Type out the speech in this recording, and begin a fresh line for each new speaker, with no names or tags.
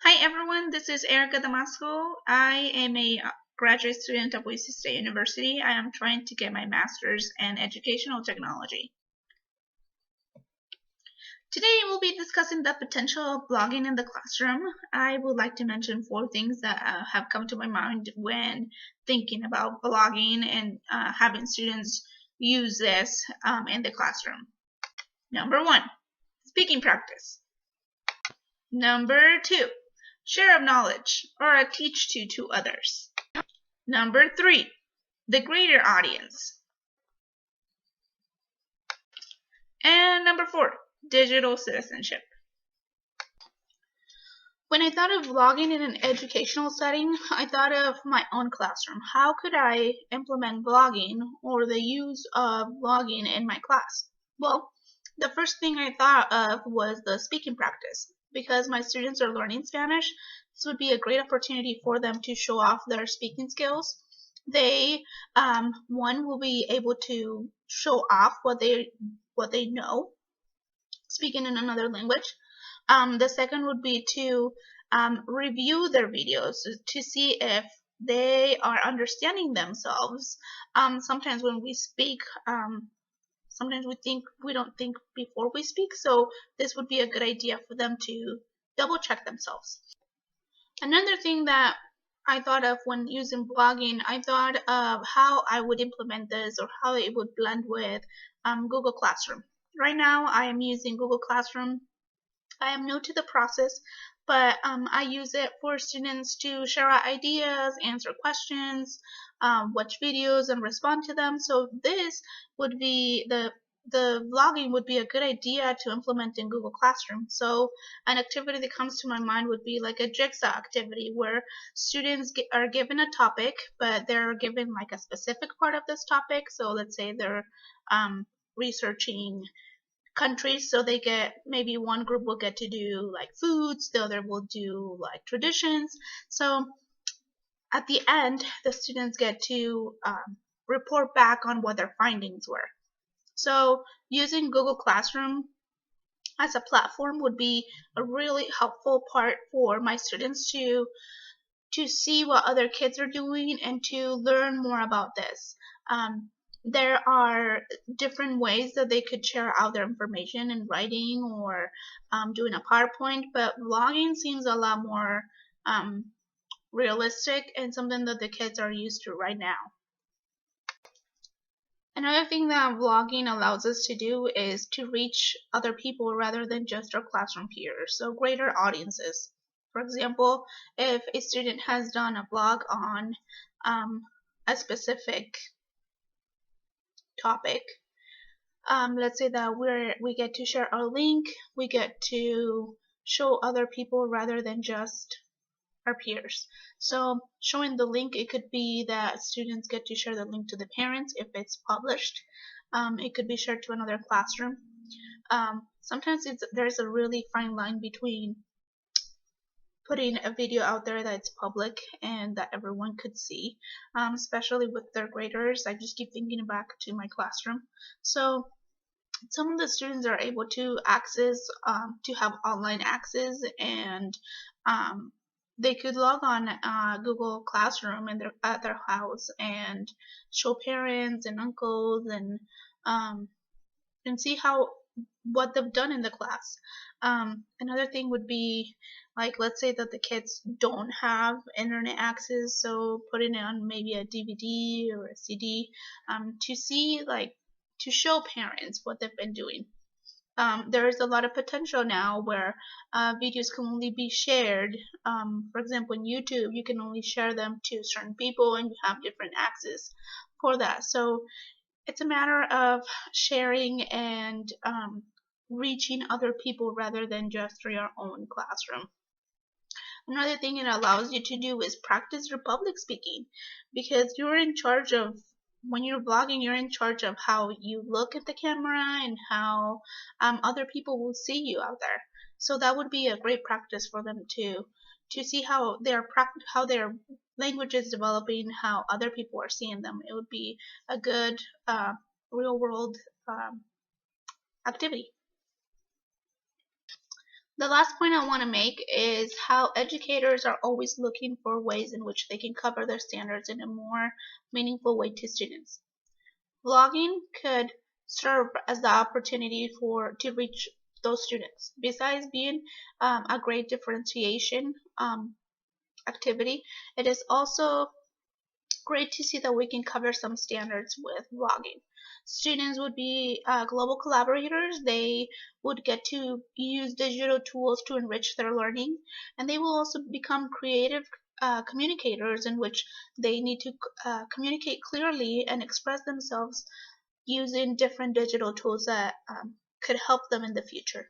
Hi everyone, this is Erica Damasco. I am a graduate student of Boise State University. I am trying to get my master's in educational technology. Today we'll be discussing the potential of blogging in the classroom. I would like to mention 4 things that have come to my mind when thinking about blogging and having students use this in the classroom. Number 1, speaking practice. Number 2, share of knowledge or a teach to others. Number 3, the greater audience. And number 4, digital citizenship. When I thought of vlogging in an educational setting, I thought of my own classroom. How could I implement vlogging or the use of vlogging in my class? Well, the first thing I thought of was the speaking practice. Because my students are learning Spanish, this would be a great opportunity for them to show off their speaking skills. They, one, will be able to show off what they know, speaking in another language. The second would be to review their videos to see if they are understanding themselves. Sometimes when we speak, sometimes we don't think before we speak, so this would be a good idea for them to double check themselves. Another thing that I thought of when using blogging, I thought of how I would implement this or how it would blend with Google Classroom. Right now, I am using Google Classroom. I am new to the process, but I use it for students to share out ideas, answer questions, watch videos, and respond to them. So this would be the vlogging would be a good idea to implement in Google Classroom. So an activity that comes to my mind would be like a jigsaw activity where students are given a topic, but they're given like a specific part of this topic. So let's say they're researching countries, so they get, maybe one group will get to do like foods, the other will do like traditions. So at the end, the students get to report back on what their findings were. So using Google Classroom as a platform would be a really helpful part for my students to see what other kids are doing and to learn more about this. There are different ways that they could share out their information in writing or doing a PowerPoint, but vlogging seems a lot more um, realistic and something that the kids are used to right now. Another thing that vlogging allows us to do is to reach other people rather than just our classroom peers, so greater audiences. For example, if a student has done a blog on a specific topic, let's say that we get to share our link, we get to show other people rather than just our peers. So showing the link, it could be that students get to share the link to the parents if it's published. It could be shared to another classroom. Sometimes there's a really fine line between putting a video out there that's public and that everyone could see, especially with third graders. I just keep thinking back to my classroom. So some of the students are able to access, to have online access, and they could log on Google Classroom at their house and show parents and uncles um, and see what they've done in the class. Another thing would be, like, let's say that the kids don't have internet access, so putting it on maybe a DVD or a CD to see, like, to show parents what they've been doing. There is a lot of potential now where videos can only be shared. For example, in YouTube, you can only share them to certain people and you have different access for that. So it's a matter of sharing and reaching other people rather than just through your own classroom. Another thing it allows you to do is practice your public speaking, because you're in charge of, when you're vlogging, you're in charge of how you look at the camera and how other people will see you out there. So that would be a great practice for them to see how how their language is developing, how other people are seeing them. It would be a good real world activity. The last point I want to make is how educators are always looking for ways in which they can cover their standards in a more meaningful way to students. Vlogging could serve as the opportunity to reach those students. Besides being a great differentiation activity, it is also great to see that we can cover some standards with vlogging. Students would be global collaborators. They would get to use digital tools to enrich their learning, and they will also become creative communicators in which they need to communicate clearly and express themselves using different digital tools that could help them in the future.